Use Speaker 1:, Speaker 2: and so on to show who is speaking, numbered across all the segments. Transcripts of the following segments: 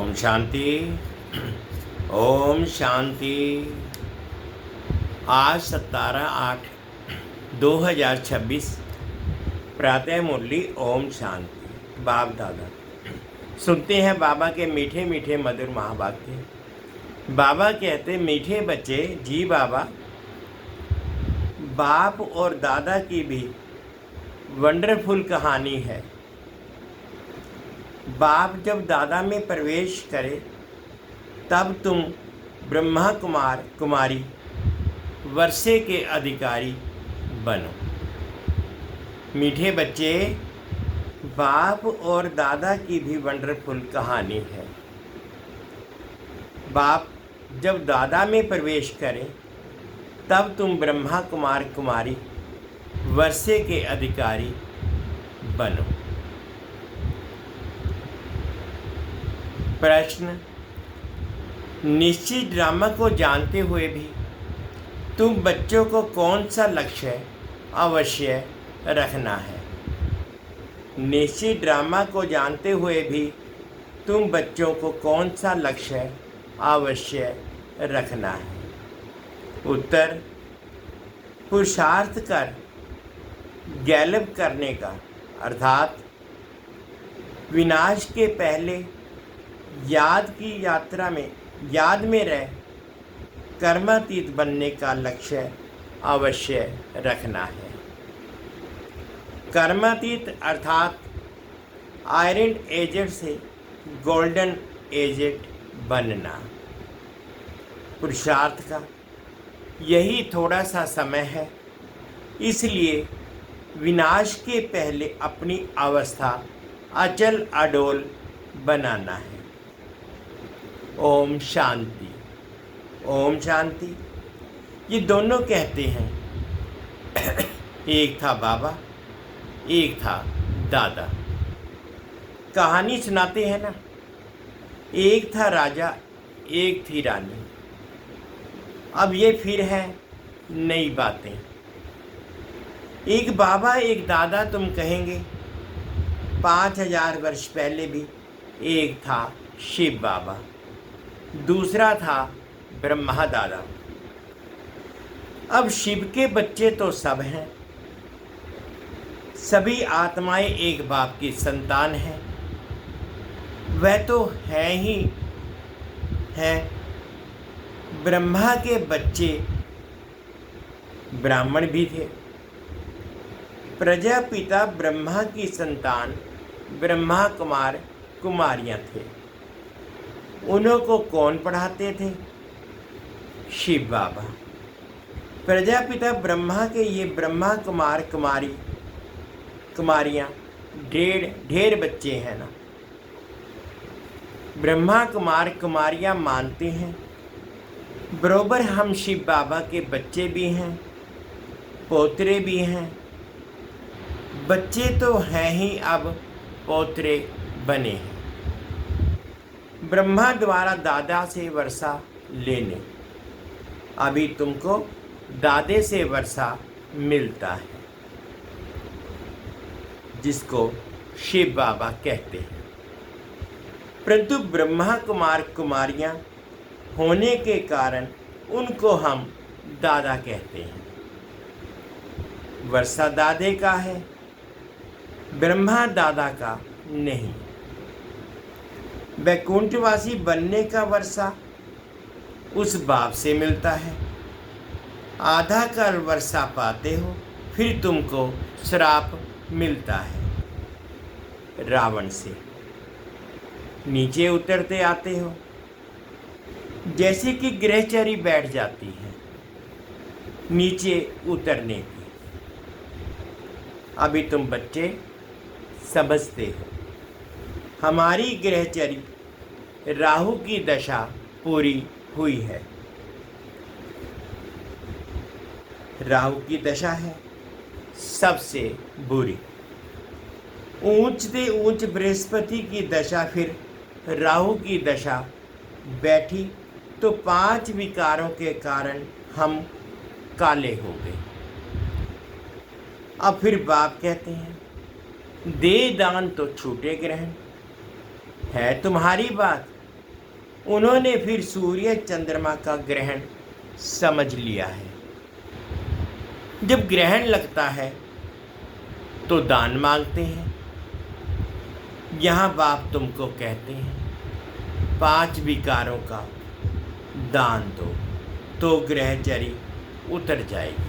Speaker 1: ओम शांति। ओम शांति। आज 17/8/2026 प्रातः मुरली ओम शांति। बाप दादा सुनते हैं बाबा के मीठे मीठे मधुर महावाक्य। बाबा कहते मीठे बच्चे जी बाबा, बाप और दादा की भी वंडरफुल कहानी है। बाप जब दादा में प्रवेश करे तब तुम ब्रह्मा कुमार कुमारी वर्षे के अधिकारी बनो। मीठे बच्चे, बाप और दादा की भी वंडरफुल कहानी है। बाप जब दादा में प्रवेश करें तब तुम ब्रह्मा कुमार कुमारी वर्षे के अधिकारी बनो। प्रश्न, निश्चित ड्रामा को जानते हुए भी तुम बच्चों को कौन सा लक्ष्य अवश्य रखना है? निश्चित ड्रामा को जानते हुए भी तुम बच्चों को कौन सा लक्ष्य अवश्य रखना है? उत्तर, पुरुषार्थ कर गैलब करने का, अर्थात विनाश के पहले याद की यात्रा में याद में रह कर्मातीत बनने का लक्ष्य अवश्य रखना है। कर्मातीत अर्थात आयरन एजेड से गोल्डन एजेड बनना। पुरुषार्थ का यही थोड़ा सा समय है, इसलिए विनाश के पहले अपनी अवस्था अचल अडोल बनाना है। ओम शांति। ओम शांति। ये दोनों कहते हैं एक था बाबा, एक था दादा। कहानी सुनाते हैं ना, एक था राजा, एक थी रानी। अब ये फिर है नई बातें। एक बाबा एक दादा तुम कहेंगे। 5000 वर्ष पहले भी एक था शिव बाबा, दूसरा था ब्रह्मा दादा। अब शिव के बच्चे तो सब हैं। सभी आत्माएं एक बाप की संतान हैं। वह तो है ही है। ब्रह्मा के बच्चे ब्राह्मण भी थे। प्रजापिता ब्रह्मा की संतान ब्रह्मा कुमार कुमारियां थे। उन्हों को कौन पढ़ाते थे? शिव बाबा। प्रजापिता ब्रह्मा के ये ब्रह्मा कुमार कुमारियां ढेर बच्चे हैं ना। ब्रह्मा कुमार कुमारियां मानते हैं बरोबर हम शिव बाबा के बच्चे भी हैं, पोतरे भी हैं। बच्चे तो हैं ही, अब पोतरे बने हैं। ब्रह्मा द्वारा दादा से वर्षा लेने। अभी तुमको दादे से वर्षा मिलता है, जिसको शिव बाबा कहते हैं। परंतु ब्रह्मा कुमार कुमारियां होने के कारण उनको हम दादा कहते हैं। वर्षा दादे का है, ब्रह्मा दादा का नहीं। वैकुंठवासी बनने का वर्षा उस बाप से मिलता है। आधा कर वर्षा पाते हो, फिर तुमको श्राप मिलता है रावण से। नीचे उतरते आते हो, जैसे कि ग्रहचरी बैठ जाती है नीचे उतरने की। अभी तुम बच्चे समझते हो, हमारी ग्रहचरी राहु की दशा पूरी हुई है। राहु की दशा है सबसे बुरी। ऊंच से ऊंच बृहस्पति की दशा, फिर राहु की दशा बैठी तो 5 विकारों के कारण हम काले हो गए। अब फिर बाप कहते हैं दे दान तो छूटे ग्रहण। है तुम्हारी बात, उन्होंने फिर सूर्य चंद्रमा का ग्रहण समझ लिया है। जब ग्रहण लगता है तो दान मांगते हैं। यहाँ बाप तुमको कहते हैं 5 विकारों का दान दो तो ग्रहचर्य उतर जाएगी।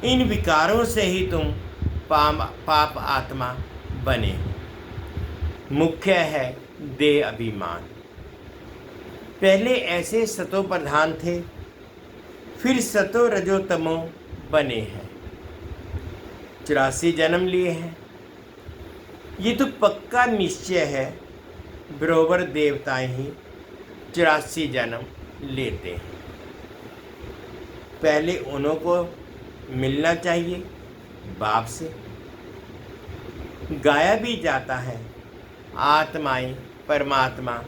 Speaker 1: इन विकारों से ही तुम पाप आत्मा बने हो। मुख्य है देह अभिमान। पहले ऐसे सतो प्रधान थे, फिर सतो रजो तमो बने हैं। 84 जन्म लिए हैं। ये तो पक्का निश्चय है, बरोबर देवताएं ही 84 जन्म लेते हैं। पहले उन्हों को मिलना चाहिए बाप से। गाया भी जाता है, आत्माएं परमात्मा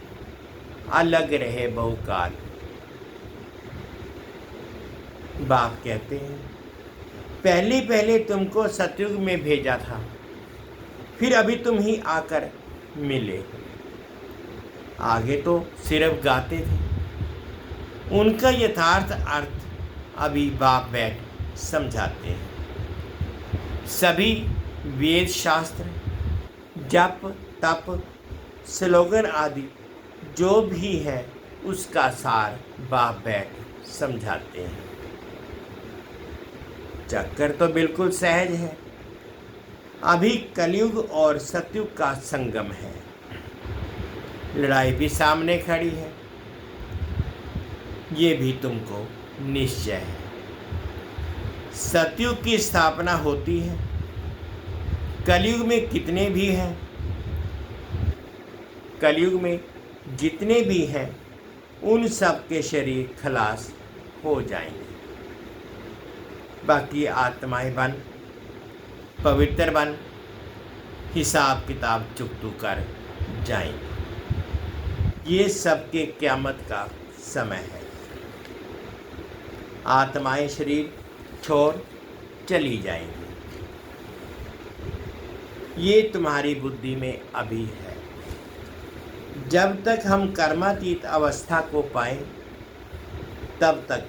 Speaker 1: अलग रहे बहुकाल। बाप कहते हैं पहले पहले तुमको सतयुग में भेजा था, फिर अभी तुम ही आकर मिले। आगे तो सिर्फ गाते थे, उनका यथार्थ अर्थ अभी बाप बैठ समझाते हैं। सभी वेद शास्त्र, जप तप, स्लोगन आदि जो भी है उसका सार बाप बैठ समझाते हैं। चक्कर तो बिल्कुल सहज है। अभी कलयुग और सतयुग का संगम है। लड़ाई भी सामने खड़ी है, ये भी तुमको निश्चय है। सतयुग की स्थापना होती है। कलयुग में कितने भी हैं, कलयुग में जितने भी हैं उन सब के शरीर खलास हो जाएंगे। बाकी आत्माएं बन, पवित्र बन, हिसाब किताब चुकतू कर जाएंगे। ये सबके क़यामत का समय है। आत्माएं शरीर छोड़ चली जाएंगी। ये तुम्हारी बुद्धि में अभी है। जब तक हम कर्मातीत अवस्था को पाएं तब तक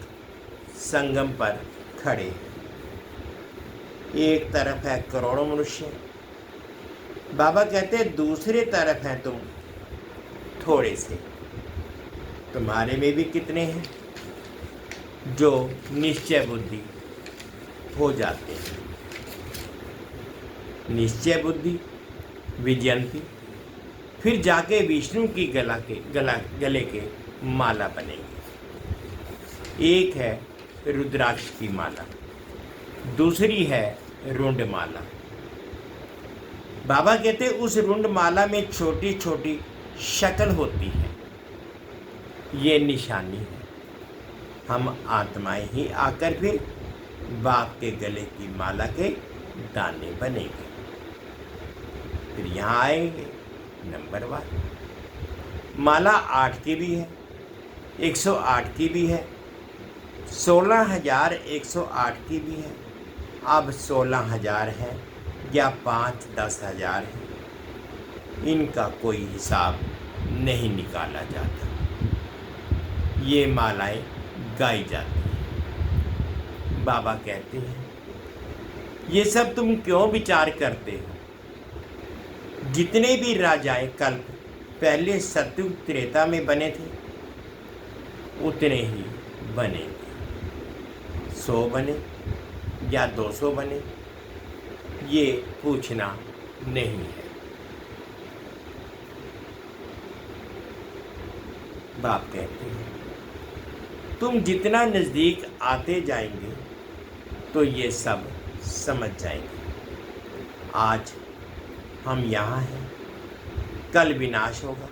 Speaker 1: संगम पर खड़े। एक तरफ है करोड़ों मनुष्य, बाबा कहते हैं दूसरे तरफ हैं तुम थोड़े से। तुम्हारे में भी कितने हैं जो निश्चय बुद्धि हो जाते हैं। निश्चय बुद्धि विजयंती, फिर जाके विष्णु की गले के माला बनेंगे। एक है रुद्राक्ष की माला, दूसरी है रुंड माला। बाबा कहते उस रुंड माला में छोटी छोटी शक्ल होती है। ये निशानी है। हम आत्माएं ही आकर फिर बाप के गले की माला के दाने बनेंगे। फिर यहाँ आएंगे नंबर 1। माला 8 की भी है, 108 की भी है, 16,108 की भी है। अब 16,000 है या 5-10 हज़ार है, इनका कोई हिसाब नहीं निकाला जाता। ये मालाएं गाई जाती हैं। बाबा कहते हैं ये सब तुम क्यों विचार करते हो? जितने भी राजाएं कल्प पहले सतयुग त्रेता में बने थे उतने ही बनेंगे। 100 बने या 200 बने, ये पूछना नहीं है। बाप कहते हैं तुम जितना नज़दीक आते जाएंगे तो ये सब समझ जाएंगे। आज हम यहाँ हैं, कल विनाश होगा।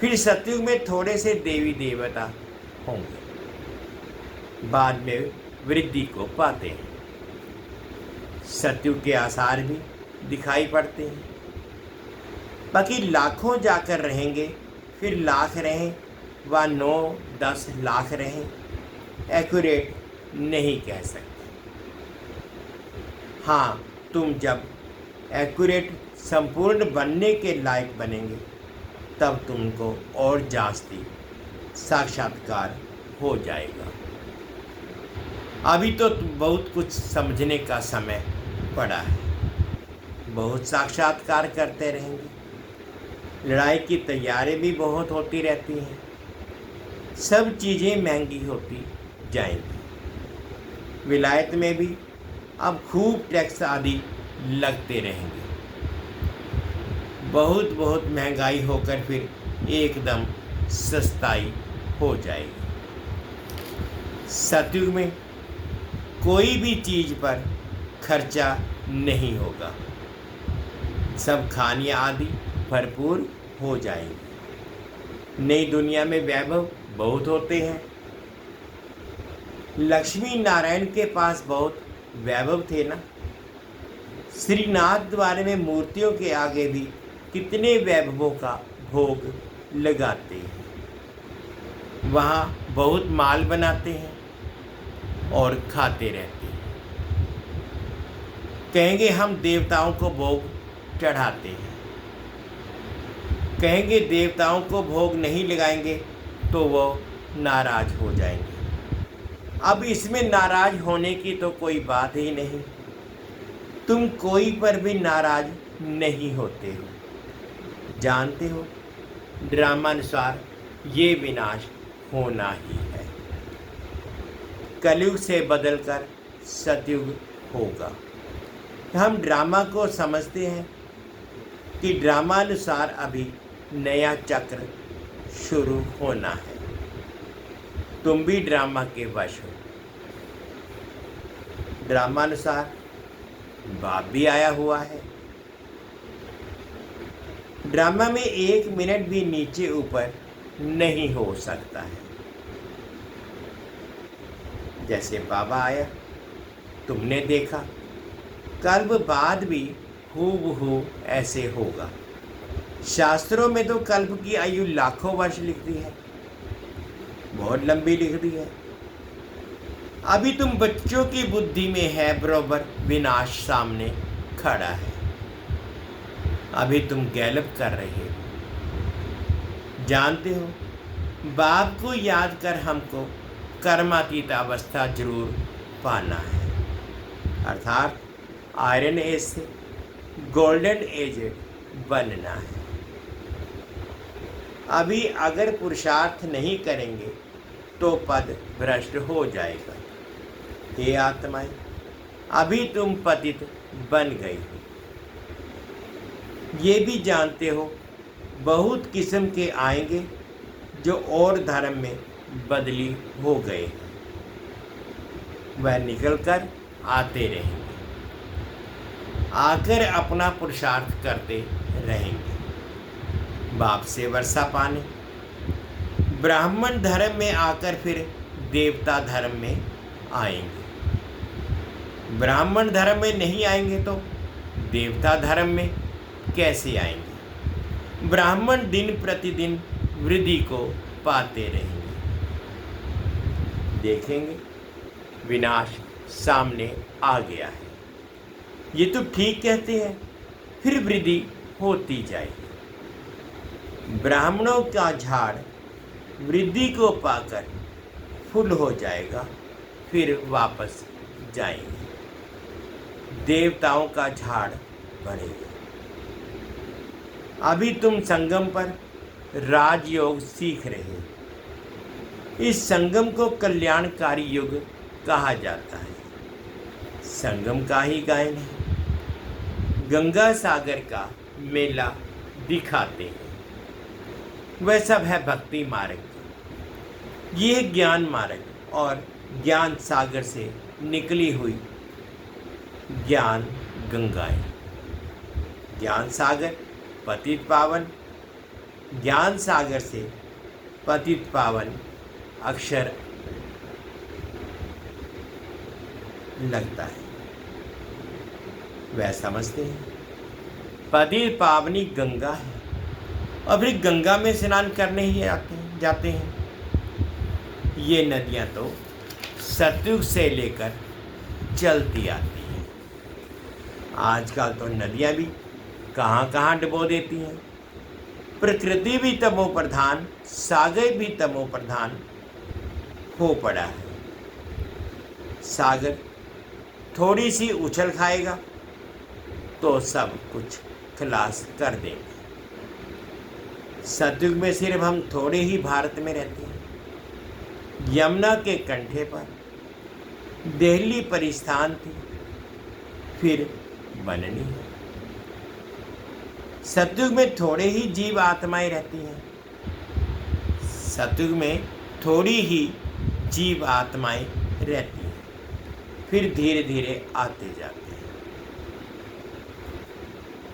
Speaker 1: फिर सतयुग में थोड़े से देवी देवता होंगे, बाद में वृद्धि को पाते हैं। सतयुग के आसार भी दिखाई पड़ते हैं। बाकी लाखों जाकर रहेंगे, फिर लाख रहें व 9-10 लाख रहें, एक्यूरेट नहीं कह सकते। हाँ, तुम जब एक्यूरेट संपूर्ण बनने के लायक बनेंगे तब तुमको और जास्ती साक्षात्कार हो जाएगा। अभी तो बहुत कुछ समझने का समय पड़ा है, बहुत साक्षात्कार करते रहेंगे। लड़ाई की तैयारी भी बहुत होती रहती हैं, सब चीज़ें महंगी होती जाएंगी। विलायत में भी अब खूब टैक्स आदि लगते रहेंगे, बहुत बहुत महंगाई होकर फिर एकदम सस्ताई हो जाएगी। सतयुग में कोई भी चीज़ पर खर्चा नहीं होगा, सब खानियाँ आदि भरपूर हो जाएंगी। नई दुनिया में वैभव बहुत होते हैं। लक्ष्मी नारायण के पास बहुत वैभव थे ना। श्रीनाथ द्वारे में मूर्तियों के आगे भी कितने वैभवों का भोग लगाते हैं। वहाँ बहुत माल बनाते हैं और खाते रहते हैं। कहेंगे हम देवताओं को भोग चढ़ाते हैं, कहेंगे देवताओं को भोग नहीं लगाएंगे तो वो नाराज हो जाएंगे। अब इसमें नाराज होने की तो कोई बात ही नहीं, तुम कोई पर भी नाराज नहीं होते हो। जानते हो ड्रामानुसार ये विनाश होना ही है, कलयुग से बदलकर सतयुग होगा। हम ड्रामा को समझते हैं कि ड्रामानुसार अभी नया चक्र शुरू होना है। तुम भी ड्रामा के वश हो। ड्रामानुसार बाप भी आया हुआ है। ड्रामा में 1 मिनट भी नीचे ऊपर नहीं हो सकता है। जैसे बाबा आया तुमने देखा, कल्प बाद भी हूबहू ऐसे होगा। शास्त्रों में तो कल्प की आयु लाखों वर्ष लिख दी है, बहुत लंबी लिख दी है। अभी तुम बच्चों की बुद्धि में है बरोबर विनाश सामने खड़ा है, अभी तुम गैलप कर रहे हो। जानते हो बाप को याद कर हमको कर्मातीत अवस्था जरूर पाना है, अर्थात आयरन एज से गोल्डन एज बनना है। अभी अगर पुरुषार्थ नहीं करेंगे तो पद भ्रष्ट हो जाएगा। हे आत्माएं, अभी तुम पतित बन गई हो। ये भी जानते हो बहुत किस्म के आएंगे जो और धर्म में बदली हो गए हैं, वह निकल कर आते रहेंगे, आकर अपना पुरुषार्थ करते रहेंगे बाप से वर्षा पाने। ब्राह्मण धर्म में आकर फिर देवता धर्म में आएंगे। ब्राह्मण धर्म में नहीं आएंगे तो देवता धर्म में कैसे आएंगे। ब्राह्मण दिन प्रतिदिन वृद्धि को पाते रहेंगे। देखेंगे विनाश सामने आ गया है, ये तो ठीक कहते हैं, फिर वृद्धि होती जाएगी। ब्राह्मणों का झाड़ वृद्धि को पाकर फूल हो जाएगा, फिर वापस जाएंगे। देवताओं का झाड़ बढ़ेगा। अभी तुम संगम पर राजयोग सीख रहे हो। इस संगम को कल्याणकारी युग कहा जाता है। संगम का ही गायन है। गंगा सागर का मेला दिखाते हैं। वह सब है भक्ति मार्ग, ये ज्ञान मार्ग और ज्ञान सागर से निकली हुई ज्ञान गंगाएं। ज्ञान सागर पतित पावन, ज्ञान सागर से पतित पावन अक्षर लगता है। वह समझते हैं पतित पावनी गंगा है और फिर गंगा में स्नान करने ही जाते हैं। ये नदियाँ तो सतयुग से लेकर चलती आती हैं। आजकल तो नदियाँ भी कहाँ कहाँ डुबो देती हैं। प्रकृति भी तमो प्रधान, सागर भी तमो प्रधान हो पड़ा है। सागर थोड़ी सी उछल खाएगा तो सब कुछ खलास कर देंगे। सतयुग में सिर्फ हम थोड़े ही भारत में रहते हैं। यमुना के कंठे पर दिल्ली परिस्थान थी, फिर बननी है। सतयुग में थोड़े ही जीव आत्माएं रहती हैं। सतयुग में थोड़ी ही जीव आत्माएं रहती हैं, फिर धीरे धीरे आते जाते हैं।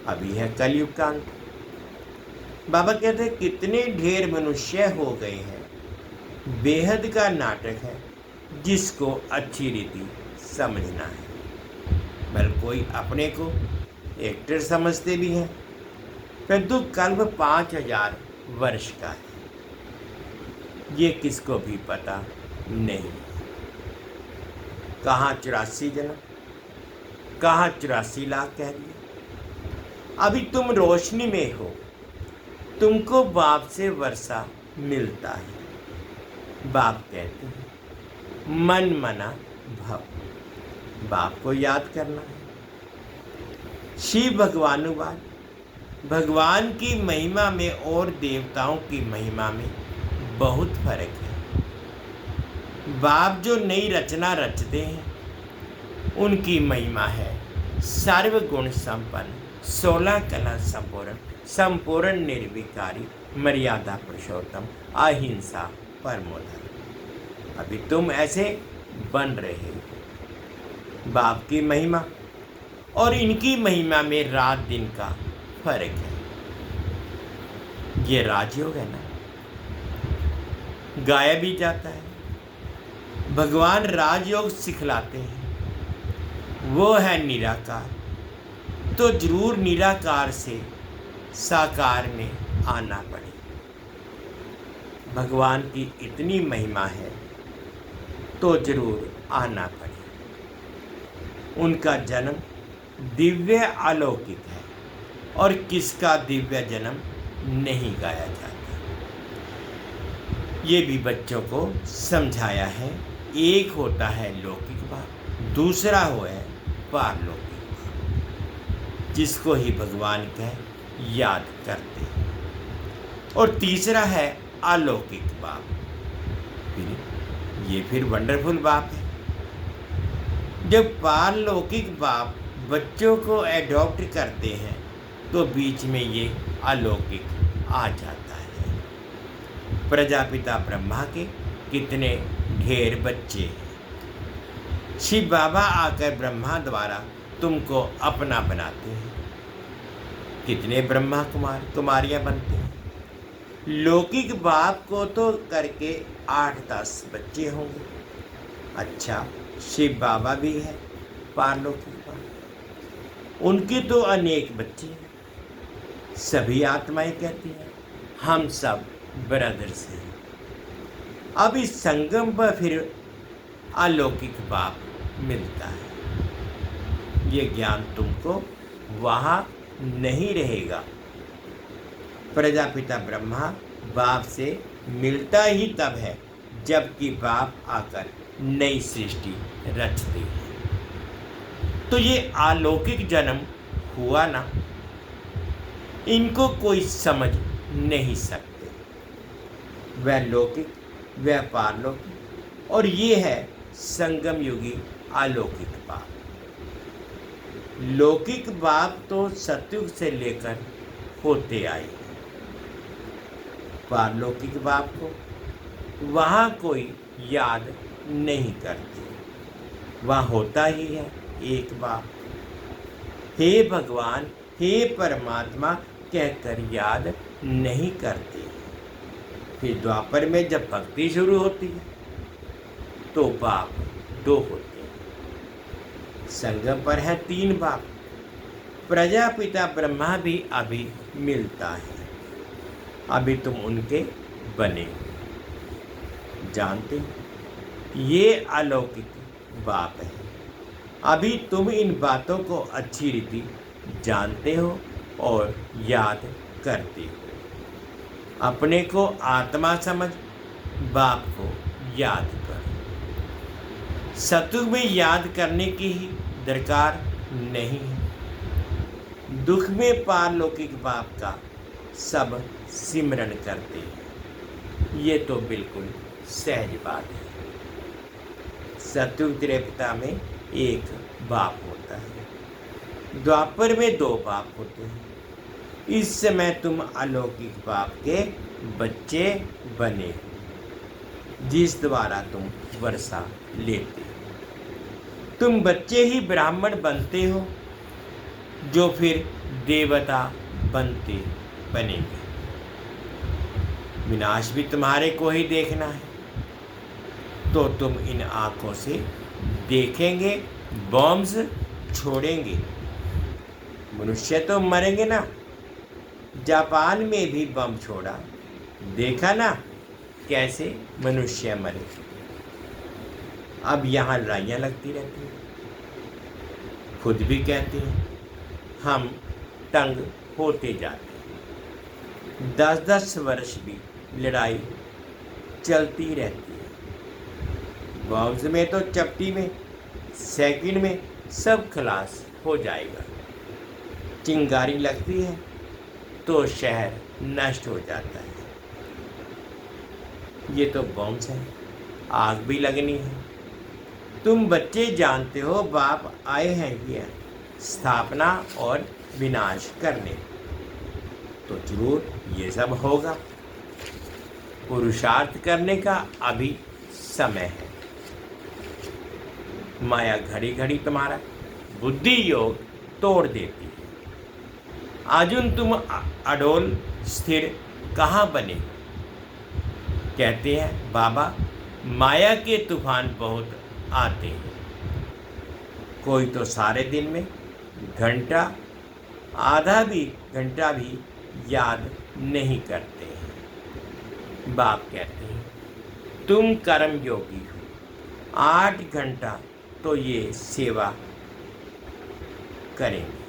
Speaker 1: अभी है कलयुग का अंत। बाबा कहते हैं कितने ढेर मनुष्य हो गए हैं। बेहद का नाटक है जिसको अच्छी रीति समझना है। बल कोई अपने को एक्टर समझते भी हैं, परंतु कल्प 5000 वर्ष का है, ये किसको भी पता नहीं। कहाँ 84 जन्म, कहाँ 84 लाख कह दिए। अभी तुम रोशनी में हो, तुमको बाप से वर्षा मिलता है। बाप कहते हैं मन मना भव, बाप को याद करना है। शिव भगवानुवाद, भगवान की महिमा में और देवताओं की महिमा में बहुत फर्क है। बाप जो नई रचना रचते हैं उनकी महिमा है सर्वगुण संपन्न, 16 कला संपूर्ण, संपूर्ण निर्विकारी, मर्यादा पुरुषोत्तम, अहिंसा परमो धर्म। अभी तुम ऐसे बन रहे हो। बाप की महिमा और इनकी महिमा में रात दिन का फर्क है। ये राजयोग है ना, गाया भी जाता है। भगवान राजयोग सिखलाते हैं, वो है निराकार, तो जरूर निराकार से साकार में आना पड़े। भगवान की इतनी महिमा है तो जरूर आना पड़े। उनका जन्म दिव्य अलौकिक है और किसका दिव्य जन्म नहीं गाया जाता। ये भी बच्चों को समझाया है। एक होता है लौकिक बाप, दूसरा हो है पारलौकिक बाप, जिसको ही भगवान कह याद करते हैं, और तीसरा है अलौकिक बाप। फिर वंडरफुल बाप है। जब पारलौकिक बाप बच्चों को एडॉप्ट करते हैं तो बीच में ये अलौकिक आ जाता है। प्रजापिता ब्रह्मा के कितने ढेर बच्चे हैं। शिव बाबा आकर ब्रह्मा द्वारा तुमको अपना बनाते हैं। कितने ब्रह्मा कुमार कुमारियां बनते हैं। लौकिक बाप को तो करके 8-10 बच्चे होंगे। अच्छा, शिव बाबा भी है पारलौकिक बाप, उनके तो अनेक बच्चे हैं। सभी आत्माएं कहती हैं हम सब ब्रदर्स हैं। अब इस संगम पर फिर अलौकिक बाप मिलता है। ये ज्ञान तुमको वहाँ नहीं रहेगा। प्रजापिता ब्रह्मा बाप से मिलता ही तब है जबकि बाप आकर नई सृष्टि रचते हैं। तो ये अलौकिक जन्म हुआ ना, इनको कोई समझ नहीं सकते। वह लौकिक, वह पारलौकिक, और ये है संगम युगी अलौकिक बाप। लौकिक बाप तो सतयुग से लेकर होते आए। पारलौकिक बाप को वहाँ कोई याद नहीं करते। वहाँ होता ही है एक बाप, हे भगवान, हे परमात्मा कहकर याद नहीं करते। फिर द्वापर में जब भक्ति शुरू होती है तो बाप 2 होते हैं। संगम पर है 3 बाप। प्रजापिता ब्रह्मा भी अभी मिलता है। अभी तुम उनके बने जानते हो। ये अलौकिक बाप है। अभी तुम इन बातों को अच्छी रीति जानते हो और याद करते हो। अपने को आत्मा समझ बाप को याद कर। सतयुग में याद करने की ही दरकार नहीं है। दुख में पारलौकिक बाप का सब सिमरन करते हैं, ये तो बिल्कुल सहज बात है। सतयुग त्रेता में एक बाप होता है, द्वापर में दो बाप होते हैं। इस समय तुम अलौकिक बाप के बच्चे बने हो, जिस द्वारा तुम वर्षा लेते हो। तुम बच्चे ही ब्राह्मण बनते हो, जो फिर देवता बनते बनेंगे। विनाश भी तुम्हारे को ही देखना है, तो तुम इन आंखों से देखेंगे, बॉम्ब्स छोड़ेंगे। मनुष्य तो मरेंगे ना। जापान में भी बम छोड़ा, देखा ना कैसे मनुष्य मरे। अब यहाँ लड़ाइयाँ लगती रहती हैं। खुद भी कहते हैं हम तंग होते जाते हैं। 10-10 वर्ष भी लड़ाई चलती रहती है। बॉम्ब्स में तो चपटी में, सेकंड में सब खलास हो जाएगा। चिंगारी लगती है तो शहर नष्ट हो जाता है। ये तो बॉम्ब्स है, आग भी लगनी है। तुम बच्चे जानते हो बाप आए हैं ये स्थापना और विनाश करने, तो जरूर ये सब होगा। पुरुषार्थ करने का अभी समय है। माया घड़ी घड़ी तुम्हारा बुद्धि योग तोड़ देती है। अर्जुन तुम अडोल स्थिर कहाँ बने? कहते हैं बाबा माया के तूफान बहुत आते हैं। कोई तो सारे दिन में घंटा, आधा भी घंटा भी याद नहीं करते हैं। बाप कहते हैं तुम कर्म योगी हो, 8 घंटा तो ये सेवा करेंगे।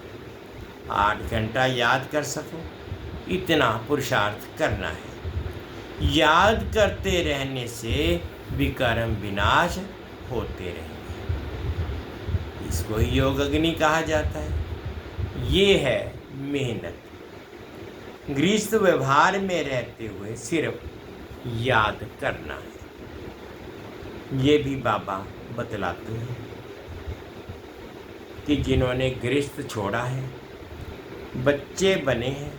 Speaker 1: 8 घंटा याद कर सको, इतना पुरुषार्थ करना है। याद करते रहने से विकर्म विनाश होते रहेंगे। इसको ही योग अग्नि कहा जाता है। ये है मेहनत। गृहस्थ व्यवहार में रहते हुए सिर्फ याद करना है। ये भी बाबा बतलाते हैं कि जिन्होंने गृहस्थ छोड़ा है, बच्चे बने हैं,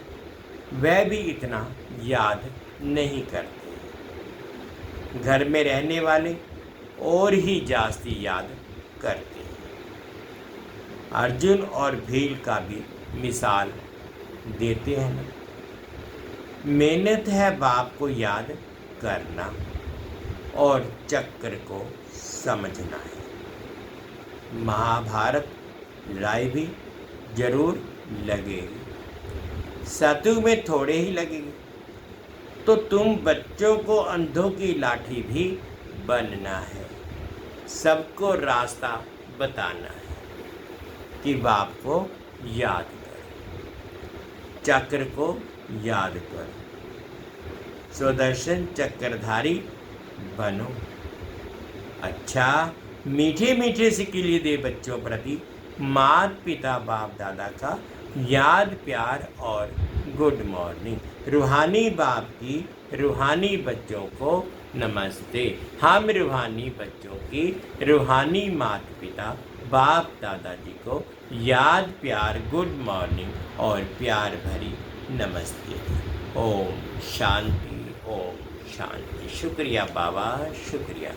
Speaker 1: वह भी इतना याद नहीं करते। घर में रहने वाले और ही जास्ती याद करते हैं। अर्जुन और भील का भी मिसाल देते हैं ना। मेहनत है बाप को याद करना और चक्र को समझना है। महाभारत लड़ाई भी जरूर लगेगी, सतयुग में थोड़े ही लगेगी। तो तुम बच्चों को अंधों की लाठी भी बनना है, सबको रास्ता बताना है कि बाप को याद करो, चक्र को याद करो, सुदर्शन चक्रधारी बनो। अच्छा मीठे मीठे से किले दे बच्चों प्रति माता पिता बाप दादा का याद प्यार और गुड मॉर्निंग। रूहानी बाप की रूहानी बच्चों को नमस्ते। हम रूहानी बच्चों की रूहानी माता पिता बाप दादाजी को याद प्यार गुड मॉर्निंग और प्यार भरी नमस्ते। ओम शांति, ओम शांति। शुक्रिया बाबा, शुक्रिया।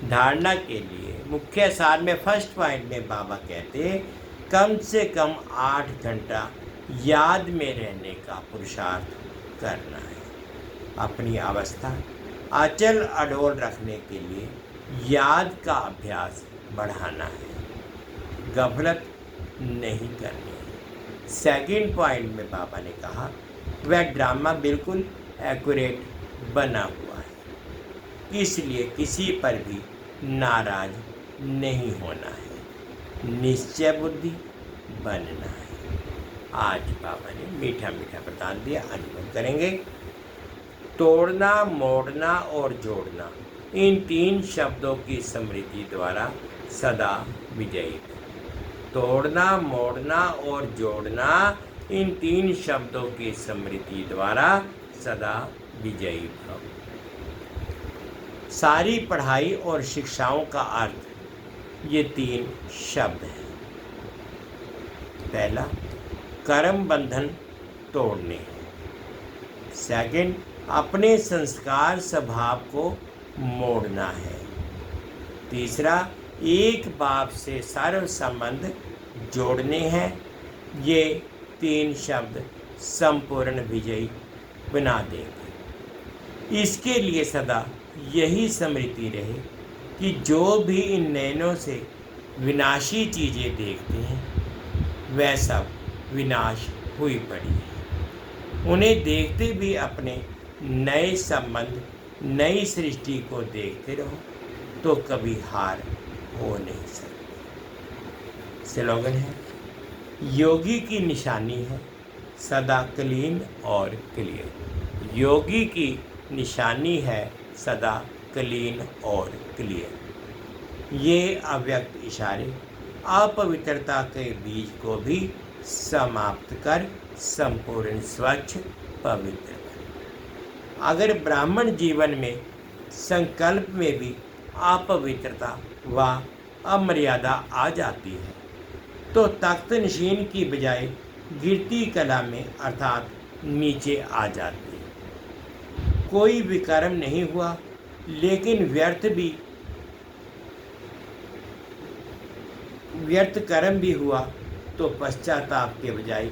Speaker 1: धारणा के लिए मुख्य सार में फर्स्ट पॉइंट में बाबा कहते हैं कम से कम 8 घंटा याद में रहने का पुरुषार्थ करना है। अपनी अवस्था अचल अडोल रखने के लिए याद का अभ्यास बढ़ाना है, गफलत नहीं करनी है। सेकंड पॉइंट में बाबा ने कहा वह ड्रामा बिल्कुल एक्यूरेट बना हुआ है, इसलिए किसी पर भी नाराज नहीं होना है, निश्चय बुद्धि बनना है। आज बाबा ने मीठा मीठा प्रदान दिया, अनुभव करेंगे। तोड़ना, मोड़ना और जोड़ना, इन 3 शब्दों की स्मृति द्वारा सदा विजयी। तोड़ना, मोड़ना और जोड़ना, इन 3 शब्दों की स्मृति द्वारा सदा विजयी भव। सारी पढ़ाई और शिक्षाओं का अर्थ ये 3 शब्द हैं। पहला, कर्म बंधन तोड़ने। सेकंड, अपने संस्कार स्वभाव को मोड़ना है। तीसरा, एक बाप से सर्व संबंध जोड़ने हैं। ये 3 शब्द संपूर्ण विजयी बना देंगे। इसके लिए सदा यही स्मृति रहे कि जो भी इन नयनों से विनाशी चीज़ें देखते हैं वह सब विनाश हुई पड़ी है। उन्हें देखते भी अपने नए संबंध, नई सृष्टि को देखते रहो तो कभी हार हो नहीं सकती। स्लोगन है, योगी की निशानी है सदा क्लीन और क्लियर। योगी की निशानी है सदा क्लीन और क्लियर। ये अव्यक्त इशारे अपवित्रता के बीज को भी समाप्त कर संपूर्ण स्वच्छ पवित्र कर। अगर ब्राह्मण जीवन में संकल्प में भी अपवित्रता व अमर्यादा आ जाती है तो तख्त नशीन की बजाय गिरती कला में अर्थात नीचे आ जाती है। कोई विकर्म नहीं हुआ लेकिन व्यर्थ कर्म भी हुआ तो पश्चाताप के बजाय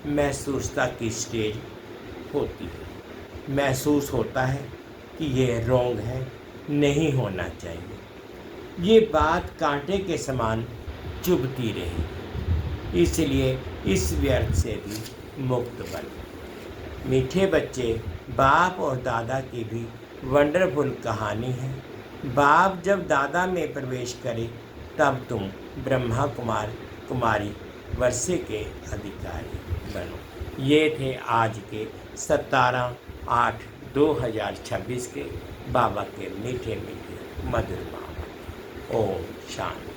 Speaker 1: महसूसता की स्टेज होती है। महसूस होता है कि ये रॉन्ग है, नहीं होना चाहिए। ये बात कांटे के समान चुभती रही। इसलिए इस व्यर्थ से भी मुक्त बनो। मीठे बच्चे, बाप और दादा की भी वंडरफुल कहानी है। बाप जब दादा में प्रवेश करे तब तुम ब्रह्मा कुमार कुमारी वर्षे के अधिकारी बनो। ये थे आज के 17/8/2026 के बाबा के मीठे मीठे मधुर बाबा। ओम शांति।